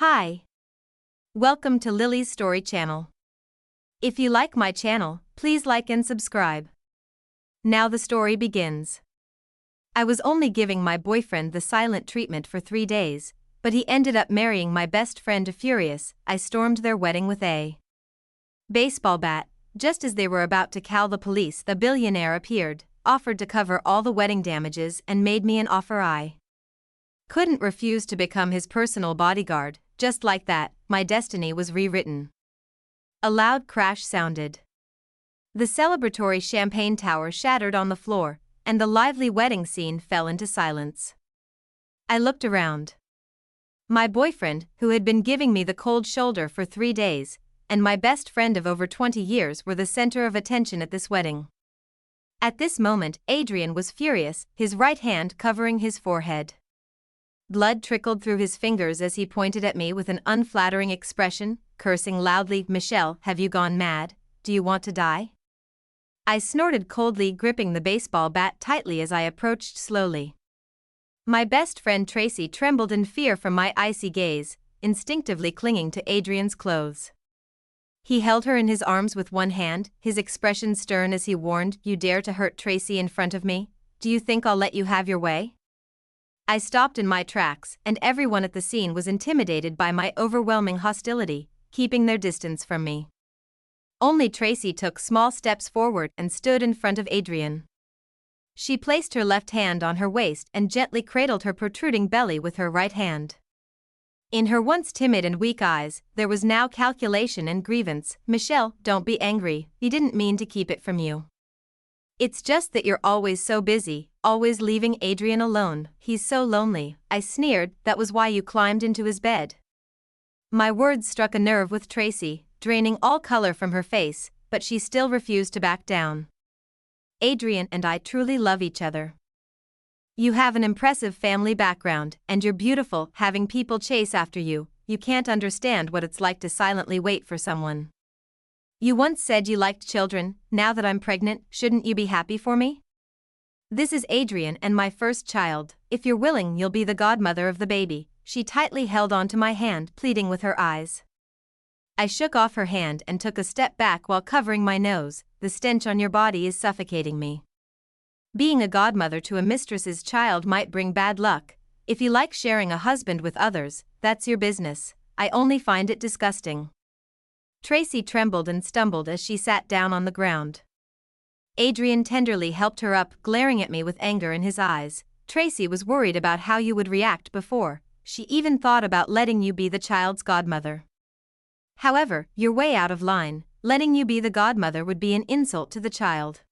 Hi. Welcome to Lily's Story channel. If you like my channel, please like and subscribe. Now the story begins. I was only giving my boyfriend the silent treatment for 3 days, but he ended up marrying my best friend. Furious, I stormed their wedding with a baseball bat. Just as they were about to call the police, the billionaire appeared, offered to cover all the wedding damages, and made me an offer I couldn't refuse: to become his personal bodyguard. Just like that, my destiny was rewritten. A loud crash sounded. The celebratory champagne tower shattered on the floor, and the lively wedding scene fell into silence. I looked around. My boyfriend, who had been giving me the cold shoulder for 3 days, and my best friend of over 20 years were the center of attention at this wedding. At this moment, Adrian was furious, his right hand covering his forehead. Blood trickled through his fingers as he pointed at me with an unflattering expression, cursing loudly. "Michelle, have you gone mad? Do you want to die?" I snorted coldly, gripping the baseball bat tightly as I approached slowly. My best friend Tracy trembled in fear from my icy gaze, instinctively clinging to Adrian's clothes. He held her in his arms with one hand, his expression stern as he warned, "You dare to hurt Tracy in front of me? Do you think I'll let you have your way?" I stopped in my tracks, and everyone at the scene was intimidated by my overwhelming hostility, keeping their distance from me. Only Tracy took small steps forward and stood in front of Adrian. She placed her left hand on her waist and gently cradled her protruding belly with her right hand. In her once timid and weak eyes, there was now calculation and grievance. "Michelle, don't be angry, we didn't mean to keep it from you. It's just that you're always so busy, always leaving Adrian alone. He's so lonely," I sneered. "That was why you climbed into his bed." My words struck a nerve with Tracy, draining all color from her face, but she still refused to back down. "Adrian and I truly love each other. You have an impressive family background, and you're beautiful. Having people chase after you, you can't understand what it's like to silently wait for someone. You once said you liked children. Now that I'm pregnant, shouldn't you be happy for me? This is Adrian and my first child. If you're willing, you'll be the godmother of the baby." She tightly held onto my hand, pleading with her eyes. I shook off her hand and took a step back while covering my nose. "The stench on your body is suffocating me. Being a godmother to a mistress's child might bring bad luck. If you like sharing a husband with others, that's your business. I only find it disgusting." Tracy trembled and stumbled as she sat down on the ground. Adrian tenderly helped her up, glaring at me with anger in his eyes. "Tracy was worried about how you would react before she even thought about letting you be the child's godmother. However, you're way out of line. Letting you be the godmother would be an insult to the child.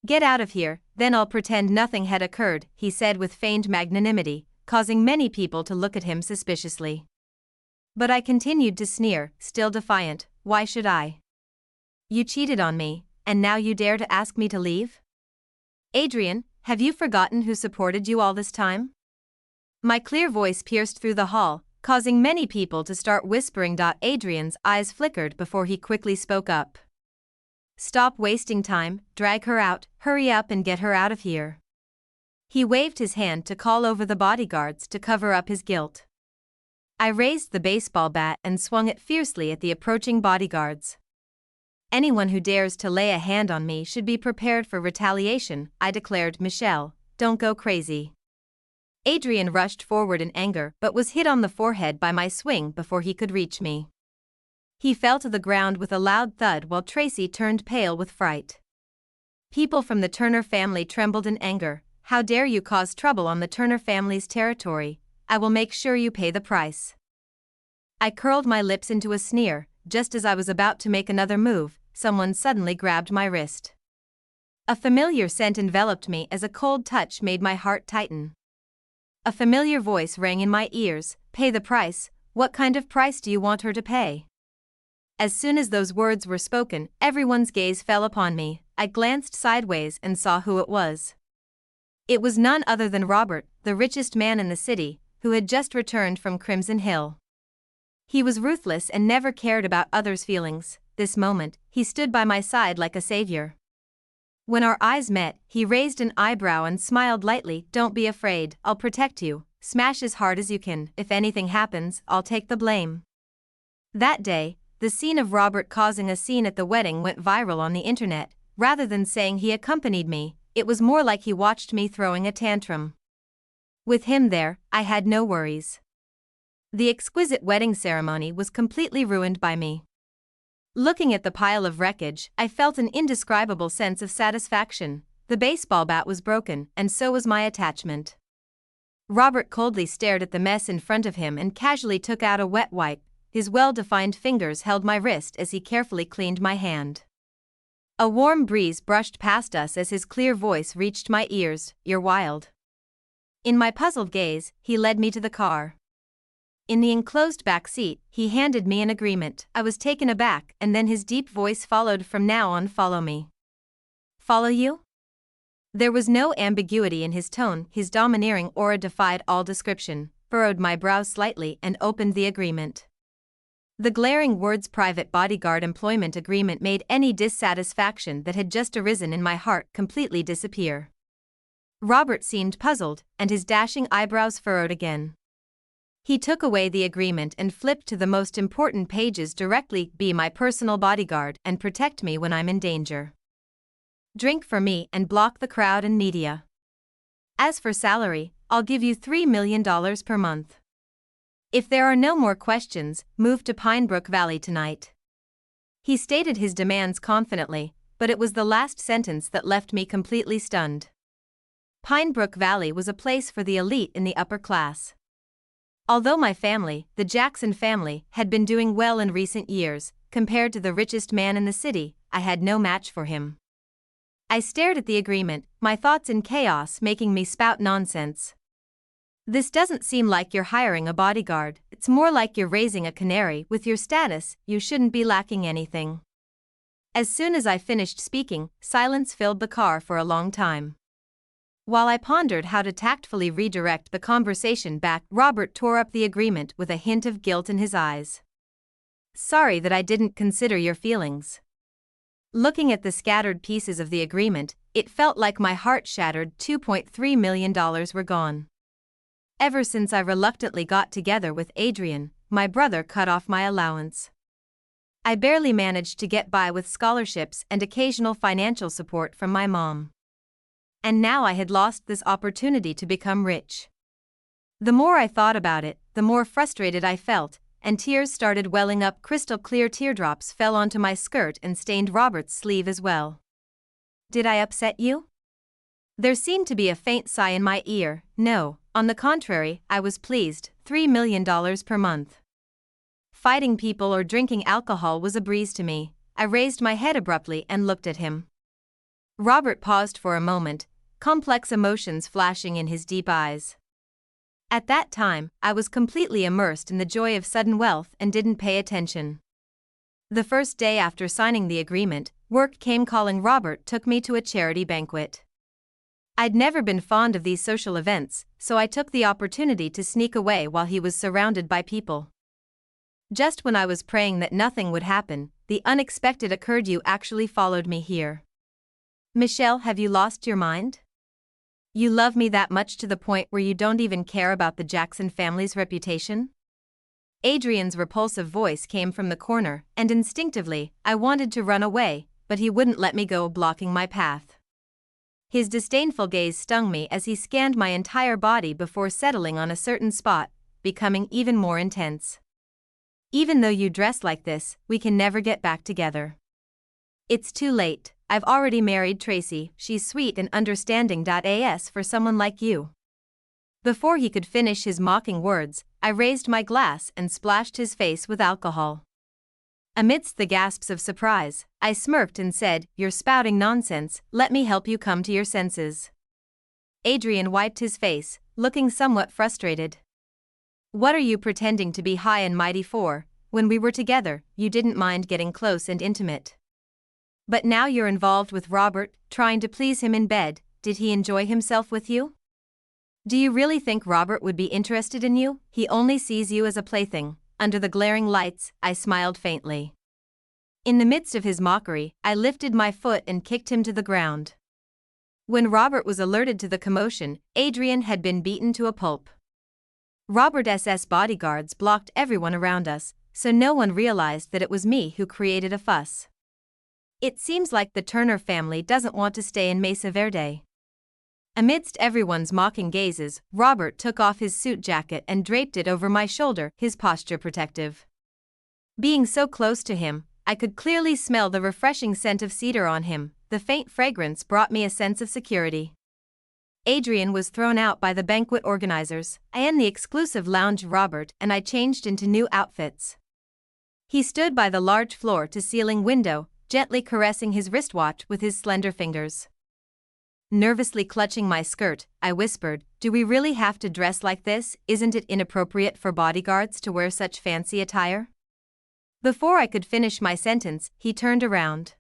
Get out of here, then I'll pretend nothing had occurred," he said with feigned magnanimity, causing many people to look at him suspiciously. But I continued to sneer, still defiant. "Why should I? You cheated on me, and now you dare to ask me to leave? Adrian, have you forgotten who supported you all this time?" My clear voice pierced through the hall, causing many people to start whispering. Adrian's eyes flickered before he quickly spoke up. "Stop wasting time, drag her out, hurry up and get her out of here." He waved his hand to call over the bodyguards to cover up his guilt. I raised the baseball bat and swung it fiercely at the approaching bodyguards. "Anyone who dares to lay a hand on me should be prepared for retaliation," I declared. "Michelle, don't go crazy." Adrian rushed forward in anger but was hit on the forehead by my swing before he could reach me. He fell to the ground with a loud thud while Tracy turned pale with fright. People from the Turner family trembled in anger. "How dare you cause trouble on the Turner family's territory? I will make sure you pay the price." I curled my lips into a sneer. Just as I was about to make another move, someone suddenly grabbed my wrist. A familiar scent enveloped me as a cold touch made my heart tighten. A familiar voice rang in my ears. "Pay the price? What kind of price do you want her to pay?" As soon as those words were spoken, everyone's gaze fell upon me. I glanced sideways and saw who it was. It was none other than Robert, the richest man in the city, who had just returned from Crimson Hill. He was ruthless and never cared about others' feelings. This moment, he stood by my side like a savior. When our eyes met, he raised an eyebrow and smiled lightly. "Don't be afraid, I'll protect you. smash as hard as you can. If anything happens, I'll take the blame. That day, the scene of Robert causing a scene at the wedding went viral on the internet. Rather than saying he accompanied me, it was more like he watched me throwing a tantrum. With him there, I had no worries. The exquisite wedding ceremony was completely ruined by me. Looking at the pile of wreckage, I felt an indescribable sense of satisfaction. The baseball bat was broken, and so was my attachment. Robert coldly stared at the mess in front of him and casually took out a wet wipe. His well-defined fingers held my wrist as he carefully cleaned my hand. A warm breeze brushed past us as his clear voice reached my ears. "You're wild." In my puzzled gaze, he led me to the car. In the enclosed back seat, he handed me an agreement. I was taken aback, and then his deep voice followed. "From now on, follow me." "Follow you?" There was no ambiguity in his tone. His domineering aura defied all description. Furrowed my brows slightly and opened the agreement. The glaring words "private bodyguard employment agreement" made any dissatisfaction that had just arisen in my heart completely disappear. Robert seemed puzzled, and his dashing eyebrows furrowed again. He took away the agreement and flipped to the most important pages directly. "Be my personal bodyguard and protect me when I'm in danger. Drink for me and block the crowd and media. As for salary, I'll give you $3 million per month. If there are no more questions, move to Pinebrook Valley tonight." He stated his demands confidently, but it was the last sentence that left me completely stunned. Pinebrook Valley was a place for the elite in the upper class. Although my family, the Jackson family, had been doing well in recent years, compared to the richest man in the city, I had no match for him. I stared at the agreement, my thoughts in chaos making me spout nonsense. "This doesn't seem like you're hiring a bodyguard, it's more like you're raising a canary. With your status, you shouldn't be lacking anything." As soon as I finished speaking, silence filled the car for a long time. While I pondered how to tactfully redirect the conversation back, Robert tore up the agreement with a hint of guilt in his eyes. "Sorry that I didn't consider your feelings." Looking at the scattered pieces of the agreement, it felt like my heart shattered. $2.3 million were gone. Ever since I reluctantly got together with Adrian, my brother cut off my allowance. I barely managed to get by with scholarships and occasional financial support from my mom. And now I had lost this opportunity to become rich. The more I thought about it, the more frustrated I felt, and tears started welling up. Crystal clear teardrops fell onto my skirt and stained Robert's sleeve as well. "Did I upset you?" There seemed to be a faint sigh in my ear. "No, on the contrary, I was pleased. $3 million per month. Fighting people or drinking alcohol was a breeze to me." I raised my head abruptly and looked at him. Robert paused for a moment, complex emotions flashing in his deep eyes. At that time, I was completely immersed in the joy of sudden wealth and didn't pay attention. The first day after signing the agreement, work came calling. Robert took me to a charity banquet. I'd never been fond of these social events, so I took the opportunity to sneak away while he was surrounded by people. Just when I was praying that nothing would happen, the unexpected occurred. "You actually followed me here. Michelle, have you lost your mind? You love me that much to the point where you don't even care about the Jackson family's reputation?" Adrian's repulsive voice came from the corner, and instinctively, I wanted to run away, but he wouldn't let me go, blocking my path. His disdainful gaze stung me as he scanned my entire body before settling on a certain spot, becoming even more intense. "Even though you dress like this, we can never get back together. It's too late. I've already married Tracy. She's sweet and understanding. As for someone like you." Before he could finish his mocking words, I raised my glass and splashed his face with alcohol. Amidst the gasps of surprise, I smirked and said, "You're spouting nonsense. Let me help you come to your senses." Adrian wiped his face, looking somewhat frustrated. "What are you pretending to be high and mighty for? When we were together, you didn't mind getting close and intimate. But now you're involved with Robert, trying to please him in bed. Did he enjoy himself with you? Do you really think Robert would be interested in you? He only sees you as a plaything." Under the glaring lights, I smiled faintly. In the midst of his mockery, I lifted my foot and kicked him to the ground. When Robert was alerted to the commotion, Adrian had been beaten to a pulp. Robert's bodyguards blocked everyone around us, so no one realized that it was me who created a fuss. It seems like the Turner family doesn't want to stay in Mesa Verde. Amidst everyone's mocking gazes, Robert took off his suit jacket and draped it over my shoulder, his posture protective. Being so close to him, I could clearly smell the refreshing scent of cedar on him. The faint fragrance brought me a sense of security. Adrian was thrown out by the banquet organizers. I in the exclusive lounge Robert and I changed into new outfits. He stood by the large floor-to-ceiling window, gently caressing his wristwatch with his slender fingers. Nervously clutching my skirt, I whispered, "Do we really have to dress like this? Isn't it inappropriate for bodyguards to wear such fancy attire?" Before I could finish my sentence, he turned around.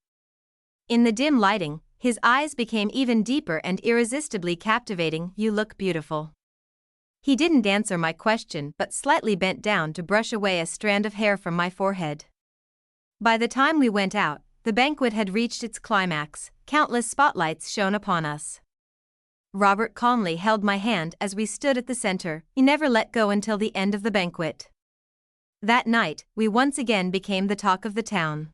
In the dim lighting, his eyes became even deeper and irresistibly captivating. "You look beautiful." He didn't answer my question but slightly bent down to brush away a strand of hair from my forehead. By the time we went out, the banquet had reached its climax. Countless spotlights shone upon us. Robert calmly held my hand as we stood at the center. He never let go until the end of the banquet. That night, we once again became the talk of the town.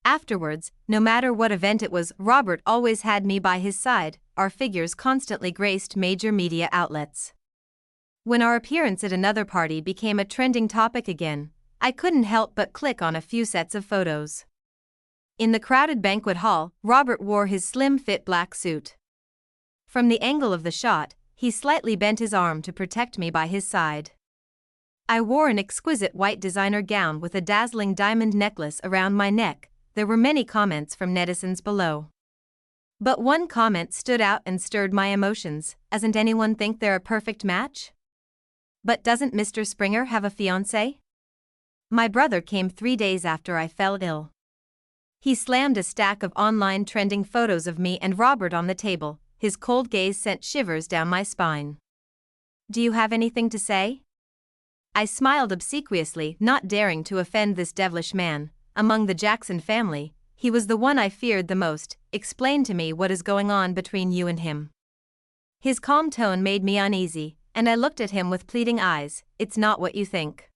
Afterwards, no matter what event it was, Robert always had me by his side. Our figures constantly graced major media outlets. When our appearance at another party became a trending topic again, I couldn't help but click on a few sets of photos. In the crowded banquet hall, Robert wore his slim-fit black suit. From the angle of the shot, he slightly bent his arm to protect me by his side. I wore an exquisite white designer gown with a dazzling diamond necklace around my neck. There were many comments from netizens below. But one comment stood out and stirred my emotions. "Doesn't anyone think they're a perfect match? But doesn't Mr. Springer have a fiancé?" My brother came 3 days after I fell ill. He slammed a stack of online trending photos of me and Robert on the table. His cold gaze sent shivers down my spine. "Do you have anything to say?" I smiled obsequiously, not daring to offend this devilish man. "Among the Jackson family, he was the one I feared the most. Explain to me what is going on between you and him." His calm tone made me uneasy, and I looked at him with pleading eyes. "It's not what you think.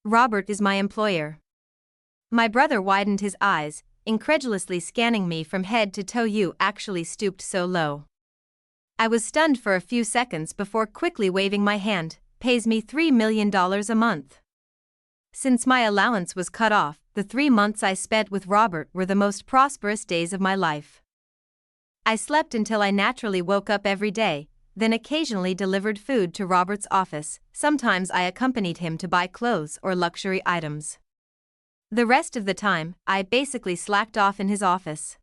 Robert is my employer." My brother widened his eyes, incredulously scanning me from head to toe. "You actually stooped so low?" I was stunned for a few seconds before quickly waving my hand. "Pays me $3 million a month." Since my allowance was cut off, the 3 months I spent with Robert were the most prosperous days of my life. I slept until I naturally woke up every day, then occasionally delivered food to Robert's office. Sometimes I accompanied him to buy clothes or luxury items. The rest of the time, I basically slacked off in his office.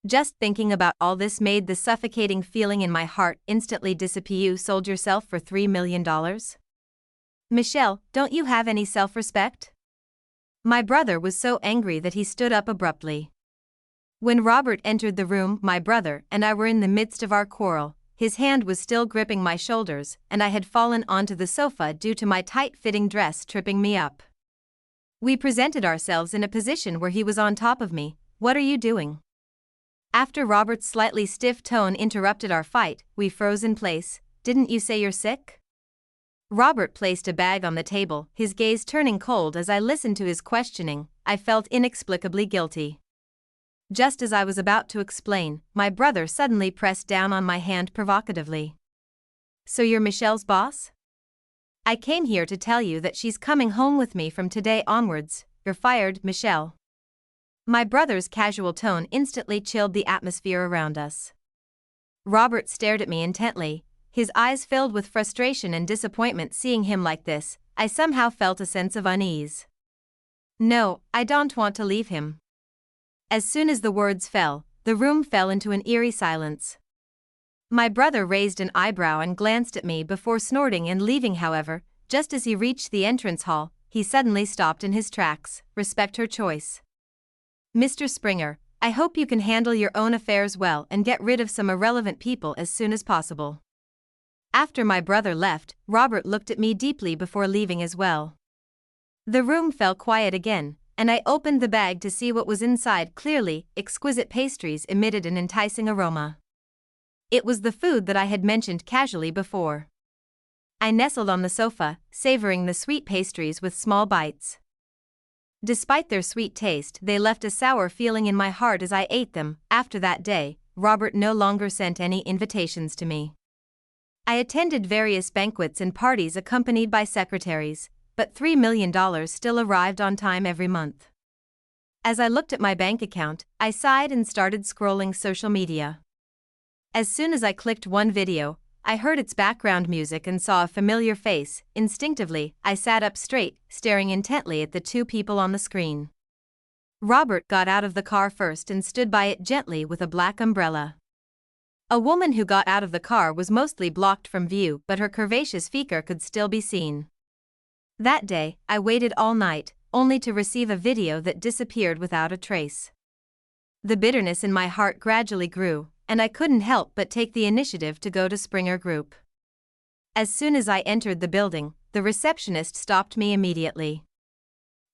Just thinking about all this made the suffocating feeling in my heart instantly disappear. "You sold yourself for $3 million? Michelle, don't you have any self-respect?" My brother was so angry that he stood up abruptly. When Robert entered the room, my brother and I were in the midst of our quarrel. His hand was still gripping my shoulders, and I had fallen onto the sofa due to my tight-fitting dress tripping me up. We presented ourselves in a position where he was on top of me. "What are you doing?" After Robert's slightly stiff tone interrupted our fight, we froze in place. "Didn't you say you're sick?" Robert placed a bag on the table, his gaze turning cold as I listened to his questioning. I felt inexplicably guilty. Just as I was about to explain, my brother suddenly pressed down on my hand provocatively. "So you're Michelle's boss? I came here to tell you that she's coming home with me from today onwards. You're fired, Michelle." My brother's casual tone instantly chilled the atmosphere around us. Robert stared at me intently, his eyes filled with frustration and disappointment. Seeing him like this, I somehow felt a sense of unease. "No, I don't want to leave him." As soon as the words fell, the room fell into an eerie silence. My brother raised an eyebrow and glanced at me before snorting and leaving. However, just as he reached the entrance hall, he suddenly stopped in his tracks. "Respect her choice. Mr. Springer, I hope you can handle your own affairs well and get rid of some irrelevant people as soon as possible." After my brother left, Robert looked at me deeply before leaving as well. The room fell quiet again, and I opened the bag to see what was inside. Clearly, exquisite pastries emitted an enticing aroma. It was the food that I had mentioned casually before. I nestled on the sofa, savoring the sweet pastries with small bites. Despite their sweet taste, they left a sour feeling in my heart as I ate them. After that day, Robert no longer sent any invitations to me. I attended various banquets and parties accompanied by secretaries, but $3 million still arrived on time every month. As I looked at my bank account, I sighed and started scrolling social media. As soon as I clicked one video, I heard its background music and saw a familiar face. Instinctively, I sat up straight, staring intently at the two people on the screen. Robert got out of the car first and stood by it gently with a black umbrella. A woman who got out of the car was mostly blocked from view, but her curvaceous figure could still be seen. That day, I waited all night, only to receive a video that disappeared without a trace. The bitterness in my heart gradually grew, and I couldn't help but take the initiative to go to Springer Group. As soon as I entered the building, the receptionist stopped me immediately.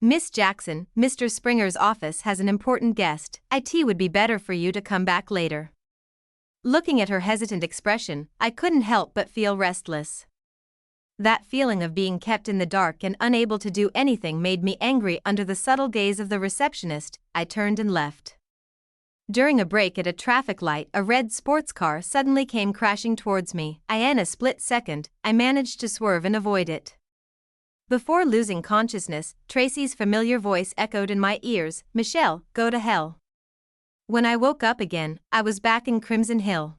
"Miss Jackson, Mr. Springer's office has an important guest. It would be better for you to come back later." Looking at her hesitant expression, I couldn't help but feel restless. That feeling of being kept in the dark and unable to do anything made me angry. Under the subtle gaze of the receptionist, I turned and left. During a break at a traffic light, a red sports car suddenly came crashing towards me. In a split second, I managed to swerve and avoid it. Before losing consciousness, Tracy's familiar voice echoed in my ears, "Michelle, go to hell." When I woke up again, I was back in Crimson Hill.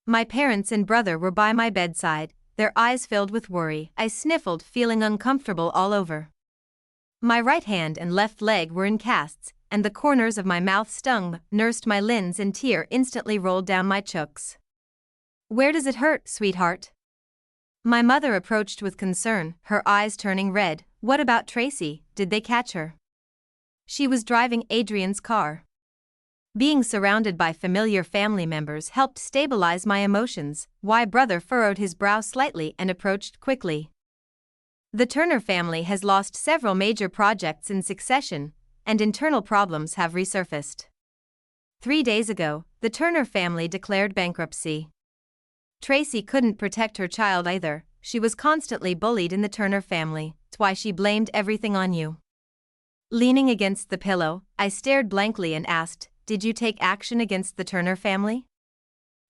My parents and brother were by my bedside, their eyes filled with worry. I sniffled, feeling uncomfortable all over. My right hand and left leg were in casts, and the corners of my mouth stung. Nursed my limbs and tear instantly rolled down my cheeks. "Where does it hurt, sweetheart?" My mother approached with concern, her eyes turning red. "What about Tracy? Did they catch her?" "She was driving Adrian's car." Being surrounded by familiar family members helped stabilize my emotions. Why? Brother furrowed his brow slightly and approached quickly. "The Turner family has lost several major projects in succession, and internal problems have resurfaced. 3 days ago, the Turner family declared bankruptcy. Tracy couldn't protect her child either. She was constantly bullied in the Turner family. That's why she blamed everything on you." Leaning against the pillow, I stared blankly and asked, "Did you take action against the Turner family?"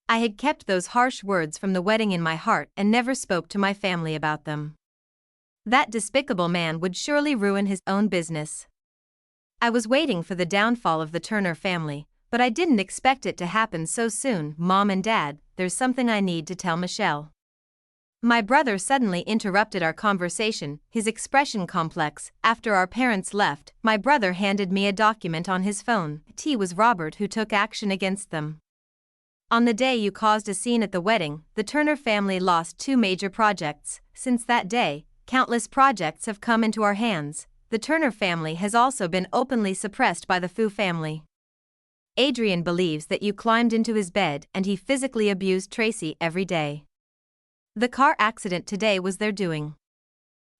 I had kept those harsh words from the wedding in my heart and never spoke to my family about them. That despicable man would surely ruin his own business. I was waiting for the downfall of the Turner family, but I didn't expect it to happen so soon. "Mom and Dad, there's something I need to tell Michelle." My brother suddenly interrupted our conversation, his expression complex. After our parents left, my brother handed me a document on his phone. It was Robert who took action against them. "On the day you caused a scene at the wedding, the Turner family lost 2 major projects. Since that day, countless projects have come into our hands. The Turner family has also been openly suppressed by the Fu family. Adrian believes that you climbed into his bed and he physically abused Tracy every day. The car accident today was their doing."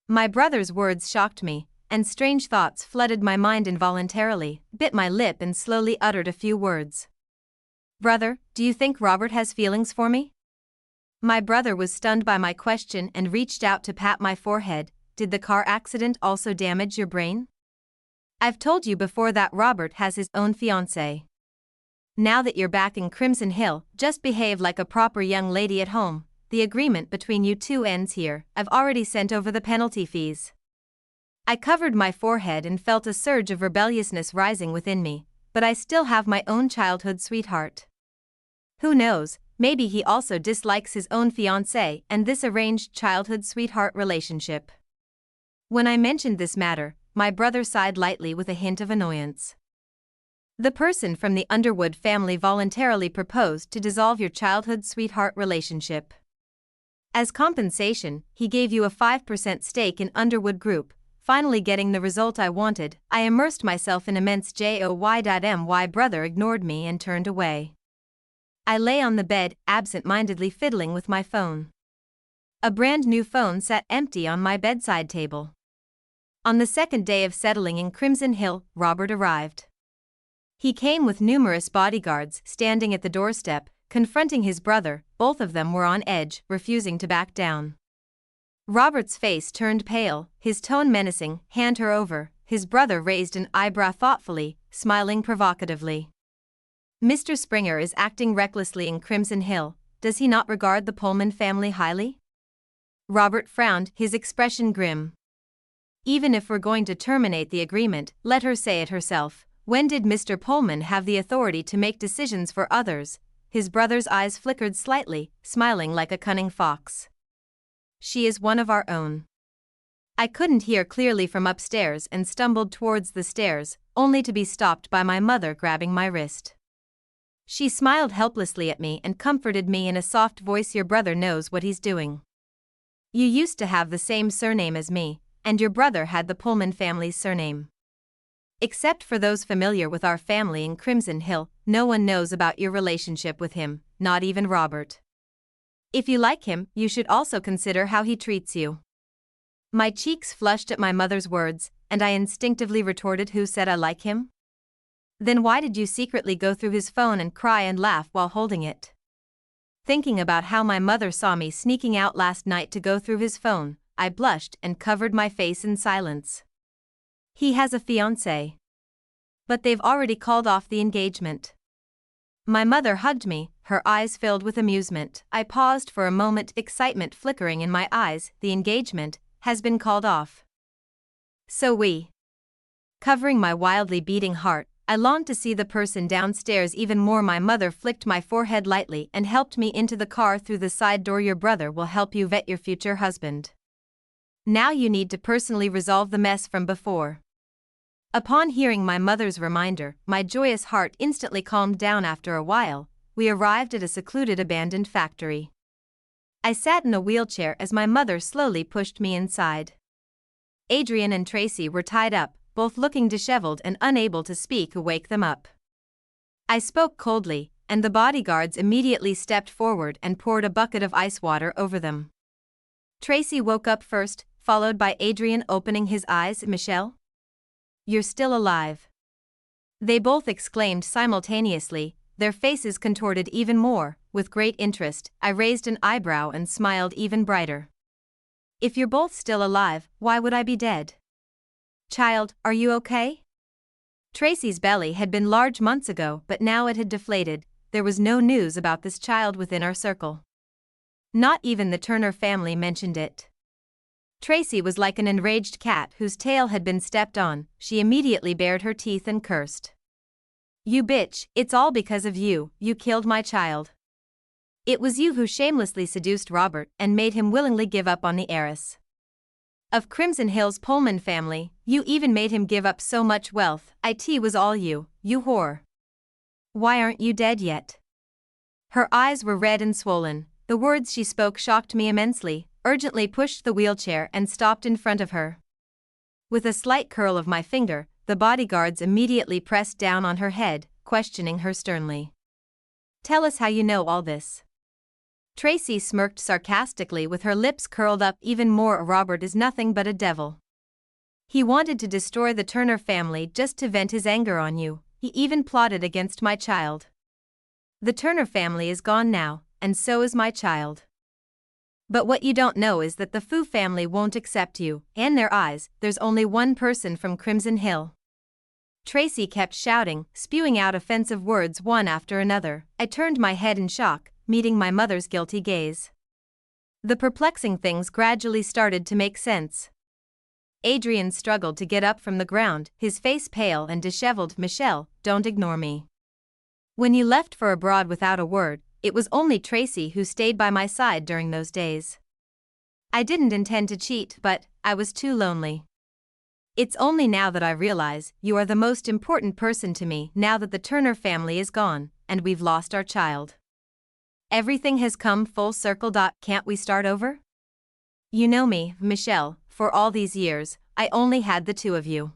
My brother's words shocked me, and strange thoughts flooded my mind. Involuntarily, bit my lip and slowly uttered a few words. "Brother, do you think Robert has feelings for me?" My brother was stunned by my question and reached out to pat my forehead. "Did the car accident also damage your brain? I've told you before that Robert has his own fiancée. Now that you're back in Crimson Hill, just behave like a proper young lady at home. The agreement between you two ends here. I've already sent over the penalty fees." I covered my forehead and felt a surge of rebelliousness rising within me, but I still have my own childhood sweetheart. Who knows, maybe he also dislikes his own fiancée and this arranged childhood sweetheart relationship. When I mentioned this matter, my brother sighed lightly with a hint of annoyance. "The person from the Underwood family voluntarily proposed to dissolve your childhood sweetheart relationship. As compensation, he gave you a 5% stake in Underwood Group." Finally getting the result I wanted, I immersed myself in immense joy. My brother ignored me and turned away. I lay on the bed, absent-mindedly fiddling with my phone. A brand new phone sat empty on my bedside table. On the second day of settling in Crimson Hill, Robert arrived. He came with numerous bodyguards standing at the doorstep, confronting his brother. Both of them were on edge, refusing to back down. Robert's face turned pale, his tone menacing. Hand her over. His brother raised an eyebrow thoughtfully, smiling provocatively. Mr. Springer is acting recklessly in Crimson Hill. Does he not regard the Pullman family highly? Robert frowned, his expression grim. Even if we're going to terminate the agreement, let her say it herself. When did Mr. Pullman have the authority to make decisions for others? His brother's eyes flickered slightly, smiling like a cunning fox. She is one of our own. I couldn't hear clearly from upstairs and stumbled towards the stairs, only to be stopped by my mother grabbing my wrist. She smiled helplessly at me and comforted me in a soft voice. Your brother knows what he's doing. You used to have the same surname as me, and your brother had the Pullman family's surname. Except for those familiar with our family in Crimson Hill, no one knows about your relationship with him, not even Robert. If you like him, you should also consider how he treats you. My cheeks flushed at my mother's words, and I instinctively retorted, who said I like him? Then why did you secretly go through his phone and cry and laugh while holding it? Thinking about how my mother saw me sneaking out last night to go through his phone, I blushed and covered my face in silence. He has a fiancée. But they've already called off the engagement. My mother hugged me, her eyes filled with amusement. I paused for a moment, excitement flickering in my eyes. The engagement has been called off. So Covering my wildly beating heart, I longed to see the person downstairs even more. My mother flicked my forehead lightly and helped me into the car through the side door. Your brother will help you vet your future husband. Now you need to personally resolve the mess from before. Upon hearing my mother's reminder, my joyous heart instantly calmed down. After a while, we arrived at a secluded abandoned factory. I sat in a wheelchair as my mother slowly pushed me inside. Adrian and Tracy were tied up, both looking disheveled and unable to speak. Wake them up. I spoke coldly, and the bodyguards immediately stepped forward and poured a bucket of ice water over them. Tracy woke up first, followed by Adrian opening his eyes. Michelle? You're still alive. They both exclaimed simultaneously, their faces contorted even more. With great interest, I raised an eyebrow and smiled even brighter. If you're both still alive, why would I be dead? Child, are you okay? Tracy's belly had been large months ago, but now it had deflated. There was no news about this child within our circle. Not even the Turner family mentioned it. Tracy was like an enraged cat whose tail had been stepped on. She immediately bared her teeth and cursed. You bitch, it's all because of you, you killed my child. It was you who shamelessly seduced Robert and made him willingly give up on the heiress of Crimson Hill's Pullman family. You even made him give up so much wealth. It was all you, you whore. Why aren't you dead yet? Her eyes were red and swollen. The words she spoke shocked me immensely. Urgently pushed the wheelchair and stopped in front of her. With a slight curl of my finger, the bodyguards immediately pressed down on her head, questioning her sternly. Tell us how you know all this. Tracy smirked sarcastically with her lips curled up even more. Robert is nothing but a devil. He wanted to destroy the Turner family just to vent his anger on you. He even plotted against my child. The Turner family is gone now, and so is my child. But what you don't know is that the Fu family won't accept you. In their eyes, there's only one person from Crimson Hill. Tracy kept shouting, spewing out offensive words one after another. I turned my head in shock, meeting my mother's guilty gaze. The perplexing things gradually started to make sense. Adrian struggled to get up from the ground, his face pale and disheveled. Michelle, don't ignore me. When you left for abroad without a word, it was only Tracy who stayed by my side during those days. I didn't intend to cheat, but I was too lonely. It's only now that I realize you are the most important person to me now that the Turner family is gone, and we've lost our child. Everything has come full circle. Can't we start over? You know me, Michelle, for all these years, I only had the two of you.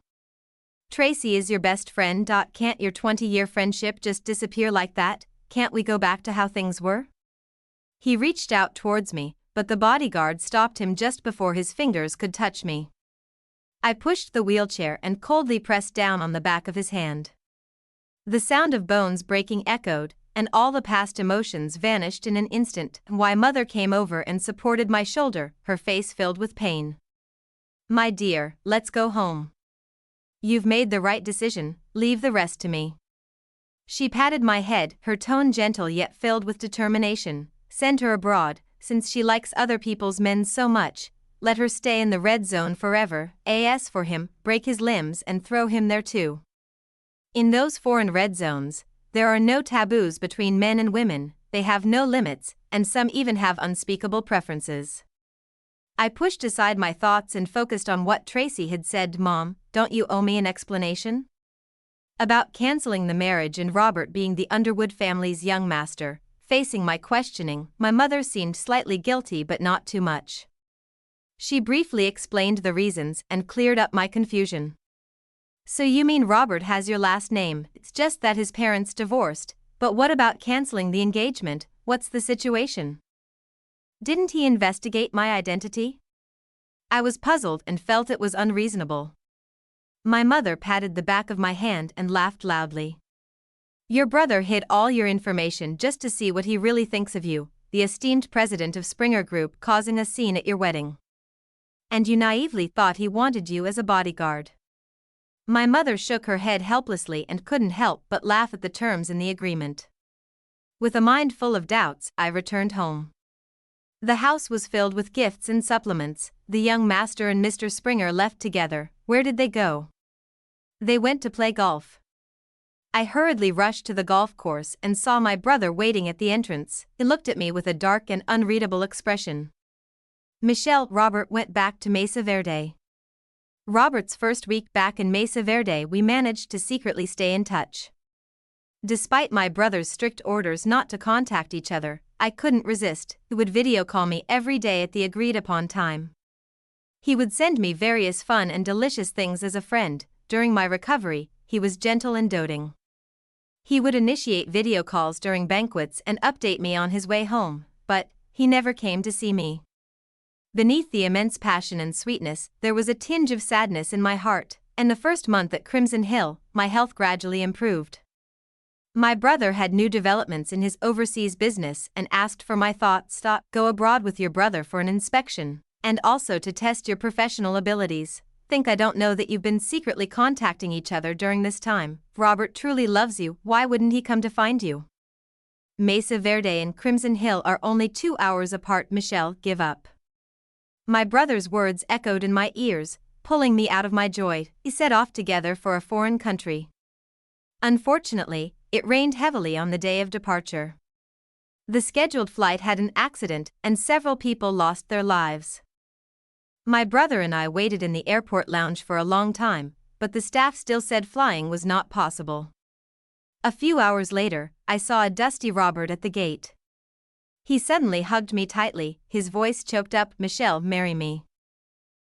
Tracy is your best friend. Can't your 20-year friendship just disappear like that? Can't we go back to how things were? He reached out towards me, but the bodyguard stopped him just before his fingers could touch me. I pushed the wheelchair and coldly pressed down on the back of his hand. The sound of bones breaking echoed, and all the past emotions vanished in an instant. Why, Mother came over and supported my shoulder, her face filled with pain. "My dear, let's go home. You've made the right decision, leave the rest to me." She patted my head, her tone gentle yet filled with determination. "Send her abroad, since she likes other people's men so much. Let her stay in the red zone forever. As for him, break his limbs and throw him there too. In those foreign red zones, there are no taboos between men and women, they have no limits, and some even have unspeakable preferences." I pushed aside my thoughts and focused on what Tracy had said. "Mom, don't you owe me an explanation?" About canceling the marriage and Robert being the Underwood family's young master. Facing my questioning, my mother seemed slightly guilty but not too much. She briefly explained the reasons and cleared up my confusion. "So you mean Robert has your last name, it's just that his parents divorced, but what about canceling the engagement, what's the situation? Didn't he investigate my identity?" I was puzzled and felt it was unreasonable. My mother patted the back of my hand and laughed loudly. "Your brother hid all your information just to see what he really thinks of you, the esteemed president of Springer Group causing a scene at your wedding. And you naively thought he wanted you as a bodyguard." My mother shook her head helplessly and couldn't help but laugh at the terms in the agreement. With a mind full of doubts, I returned home. The house was filled with gifts and supplements. The young master and Mr. Springer left together. Where did they go? They went to play golf. I hurriedly rushed to the golf course and saw my brother waiting at the entrance. He looked at me with a dark and unreadable expression. "Michelle, Robert went back to Mesa Verde." Robert's first week back in Mesa Verde, we managed to secretly stay in touch. Despite my brother's strict orders not to contact each other, I couldn't resist. He would video call me every day at the agreed upon time. He would send me various fun and delicious things as a friend. During my recovery, he was gentle and doting. He would initiate video calls during banquets and update me on his way home, but he never came to see me. Beneath the immense passion and sweetness, there was a tinge of sadness in my heart, and the first month at Crimson Hill, my health gradually improved. My brother had new developments in his overseas business and asked for my thoughts. "Go abroad with your brother for an inspection, and also to test your professional abilities. Think I don't know that you've been secretly contacting each other during this time. Robert truly loves you, why wouldn't he come to find you? Mesa Verde and Crimson Hill are only 2 hours apart. Michelle, give up." My brother's words echoed in my ears, pulling me out of my joy. We set off together for a foreign country. Unfortunately, it rained heavily on the day of departure. The scheduled flight had an accident and several people lost their lives. My brother and I waited in the airport lounge for a long time, but the staff still said flying was not possible. A few hours later, I saw a dusty Robert at the gate. He suddenly hugged me tightly, his voice choked up. "Michelle, marry me.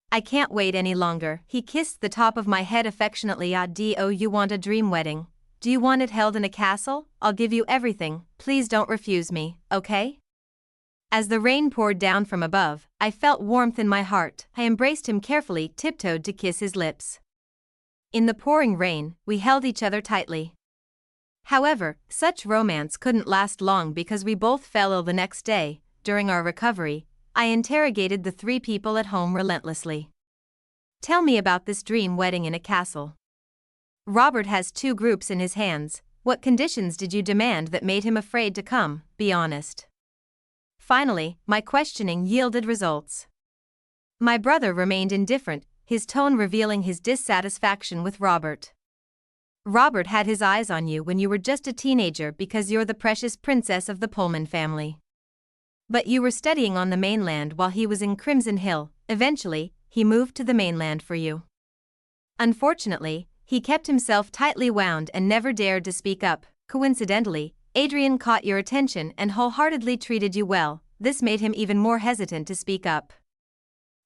I can't wait any longer." He kissed the top of my head affectionately. "Do you want a dream wedding? Do you want it held in a castle? I'll give you everything, please don't refuse me, okay?" As the rain poured down from above, I felt warmth in my heart. I embraced him carefully, tiptoed to kiss his lips. In the pouring rain, we held each other tightly. However, such romance couldn't last long because we both fell ill the next day. During our recovery, I interrogated the 3 people at home relentlessly. "Tell me about this dream wedding in a castle. Robert has 2 groups in his hands. What conditions did you demand that made him afraid to come? Be honest." Finally, my questioning yielded results. My brother remained indifferent, his tone revealing his dissatisfaction with Robert. "Robert had his eyes on you when you were just a teenager because you're the precious princess of the Pullman family. But you were studying on the mainland while he was in Crimson Hill. Eventually, he moved to the mainland for you. Unfortunately, he kept himself tightly wound and never dared to speak up. Coincidentally, Adrian caught your attention and wholeheartedly treated you well. This made him even more hesitant to speak up.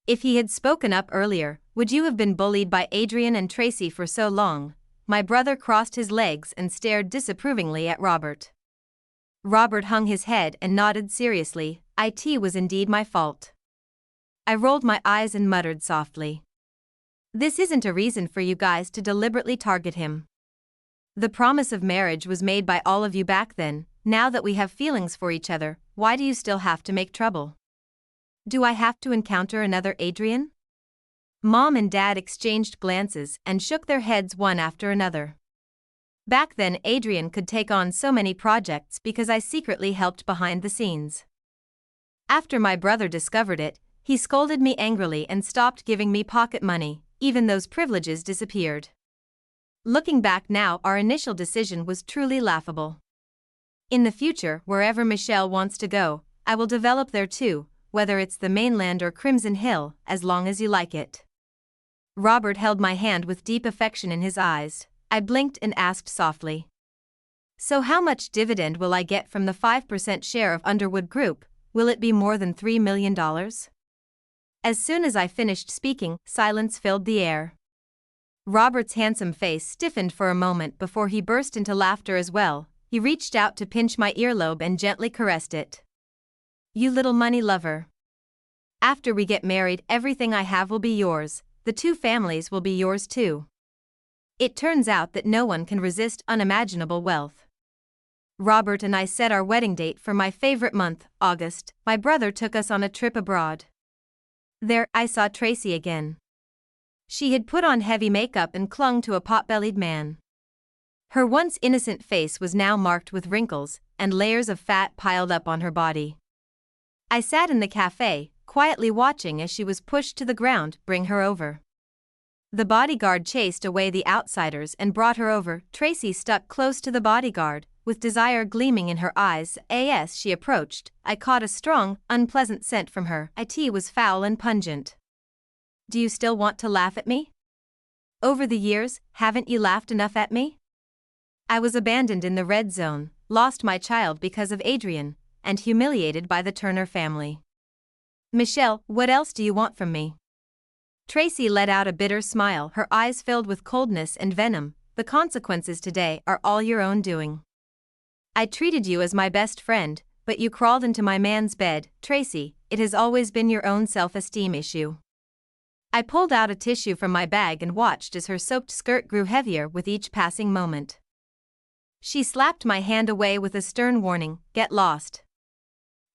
If he had spoken up earlier, would you have been bullied by Adrian and Tracy for so long?" My brother crossed his legs and stared disapprovingly at Robert. Robert hung his head and nodded seriously. "It was indeed my fault." I rolled my eyes and muttered softly. "This isn't a reason for you guys to deliberately target him. The promise of marriage was made by all of you back then. Now that we have feelings for each other, why do you still have to make trouble? Do I have to encounter another Adrian? Mom and Dad exchanged glances and shook their heads one after another. Back then, Adrian could take on so many projects because I secretly helped behind the scenes. After my brother discovered it, he scolded me angrily and stopped giving me pocket money. Even those privileges disappeared. Looking back now, our initial decision was truly laughable. In the future, wherever Michelle wants to go, I will develop there too, whether it's the mainland or Crimson Hill, as long as you like it. Robert held my hand with deep affection in his eyes. I blinked and asked softly. So how much dividend will I get from the 5% share of Underwood Group? Will it be more than $3 million? As soon as I finished speaking, silence filled the air. Robert's handsome face stiffened for a moment before he burst into laughter as well. He reached out to pinch my earlobe and gently caressed it. You little money lover. After we get married, everything I have will be yours. The two families will be yours too. It turns out that no one can resist unimaginable wealth. Robert and I set our wedding date for my favorite month, August. My brother took us on a trip abroad. There, I saw Tracy again. She had put on heavy makeup and clung to a pot-bellied man. Her once innocent face was now marked with wrinkles, and layers of fat piled up on her body. I sat in the cafe, quietly watching as she was pushed to the ground. Bring her over. The bodyguard chased away the outsiders and brought her over. Tracy stuck close to the bodyguard, with desire gleaming in her eyes. As she approached, I caught a strong, unpleasant scent from her. It was foul and pungent. Do you still want to laugh at me? Over the years, haven't you laughed enough at me? I was abandoned in the red zone, lost my child because of Adrian, and humiliated by the Turner family. Michelle, what else do you want from me? Tracy let out a bitter smile, her eyes filled with coldness and venom. The consequences today are all your own doing. I treated you as my best friend, but you crawled into my man's bed. Tracy, it has always been your own self-esteem issue. I pulled out a tissue from my bag and watched as her soaked skirt grew heavier with each passing moment. She slapped my hand away with a stern warning, get lost.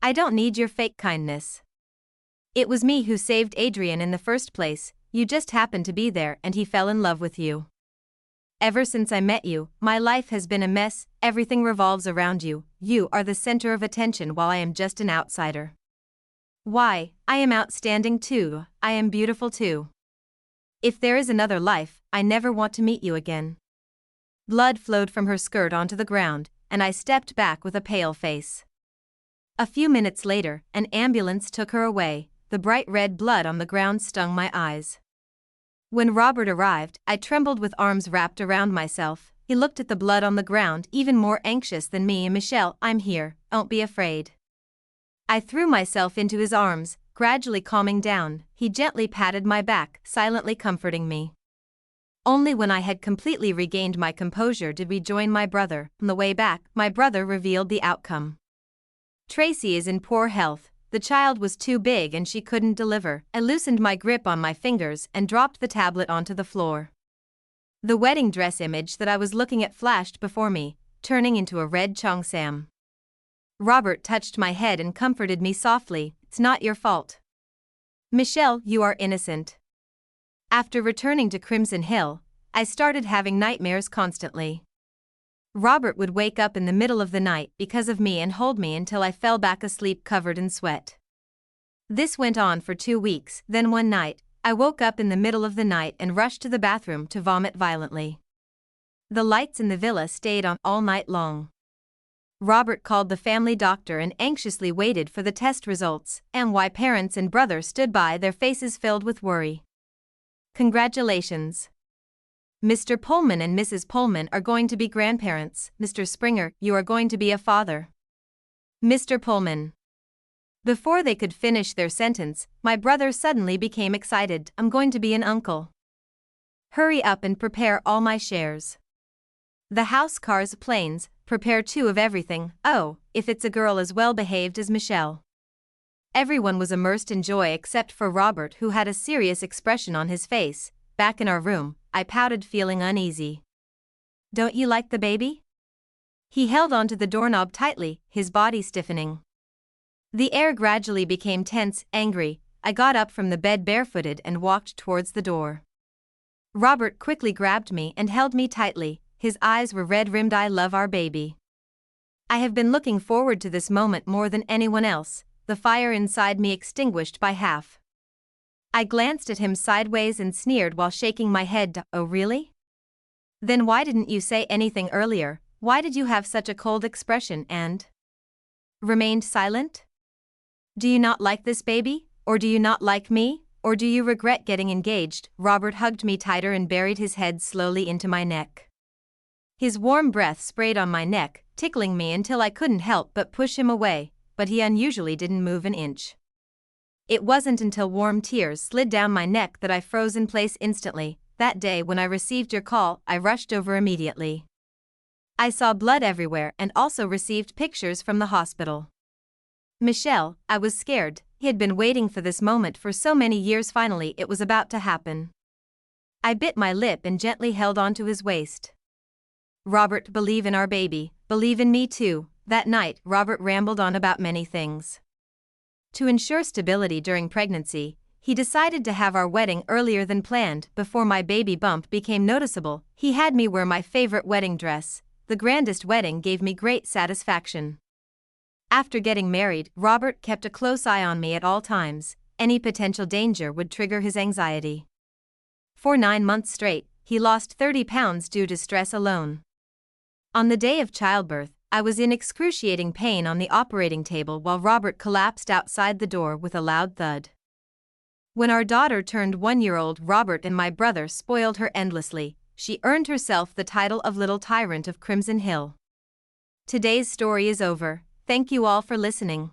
I don't need your fake kindness. It was me who saved Adrian in the first place. You just happened to be there and he fell in love with you. Ever since I met you, my life has been a mess. Everything revolves around you. You are the center of attention while I am just an outsider. Why, I am outstanding too. I am beautiful too. If there is another life, I never want to meet you again. Blood flowed from her skirt onto the ground, and I stepped back with a pale face. A few minutes later, an ambulance took her away. The bright red blood on the ground stung my eyes. When Robert arrived, I trembled with arms wrapped around myself. He looked at the blood on the ground, even more anxious than me. Michelle, I'm here, don't be afraid. I threw myself into his arms, gradually calming down. He gently patted my back, silently comforting me. Only when I had completely regained my composure did we join my brother. On the way back, my brother revealed the outcome. Tracy is in poor health. The child was too big and she couldn't deliver. I loosened my grip on my fingers and dropped the tablet onto the floor. The wedding dress image that I was looking at flashed before me, turning into a red cheongsam. Robert touched my head and comforted me softly. It's not your fault. Michelle, you are innocent. After returning to Crimson Hill, I started having nightmares constantly. Robert would wake up in the middle of the night because of me and hold me until I fell back asleep covered in sweat. This went on for 2 weeks. Then one night, I woke up in the middle of the night and rushed to the bathroom to vomit violently. The lights in the villa stayed on all night long. Robert called the family doctor and anxiously waited for the test results, and why parents and brother stood by, their faces filled with worry. Congratulations. Mr. Pullman and Mrs. Pullman are going to be grandparents. Mr. Springer, you are going to be a father. Mr. Pullman. Before they could finish their sentence, my brother suddenly became excited. I'm going to be an uncle. Hurry up and prepare all my shares. The house, cars, planes, prepare 2 of everything. Oh, if it's a girl as well behaved as Michelle. Everyone was immersed in joy except for Robert, who had a serious expression on his face. Back in our room, I pouted, feeling uneasy. Don't you like the baby? He held onto the doorknob tightly, his body stiffening. The air gradually became tense, angry. I got up from the bed barefooted and walked towards the door. Robert quickly grabbed me and held me tightly. His eyes were red-rimmed. I love our baby. I have been looking forward to this moment more than anyone else, the fire inside me extinguished by half. I glanced at him sideways and sneered while shaking my head. Oh really? Then why didn't you say anything earlier? Why did you have such a cold expression and remained silent? Do you not like this baby? Or do you not like me? Or do you regret getting engaged? Robert hugged me tighter and buried his head slowly into my neck. His warm breath sprayed on my neck, tickling me until I couldn't help but push him away, but he unusually didn't move an inch. It wasn't until warm tears slid down my neck that I froze in place instantly. That day when I received your call, I rushed over immediately. I saw blood everywhere and also received pictures from the hospital. Michelle, I was scared. He had been waiting for this moment for so many years. Finally, it was about to happen. I bit my lip and gently held onto his waist. Robert, believe in our baby, believe in me too. That night, Robert rambled on about many things. To ensure stability during pregnancy, he decided to have our wedding earlier than planned. Before my baby bump became noticeable, he had me wear my favorite wedding dress. The grandest wedding gave me great satisfaction. After getting married, Robert kept a close eye on me at all times. Any potential danger would trigger his anxiety. For 9 months straight, he lost 30 pounds due to stress alone. On the day of childbirth, I was in excruciating pain on the operating table while Robert collapsed outside the door with a loud thud. When our daughter turned 1-year-old, Robert and my brother spoiled her endlessly. She earned herself the title of Little Tyrant of Crimson Hill. Today's story is over. Thank you all for listening.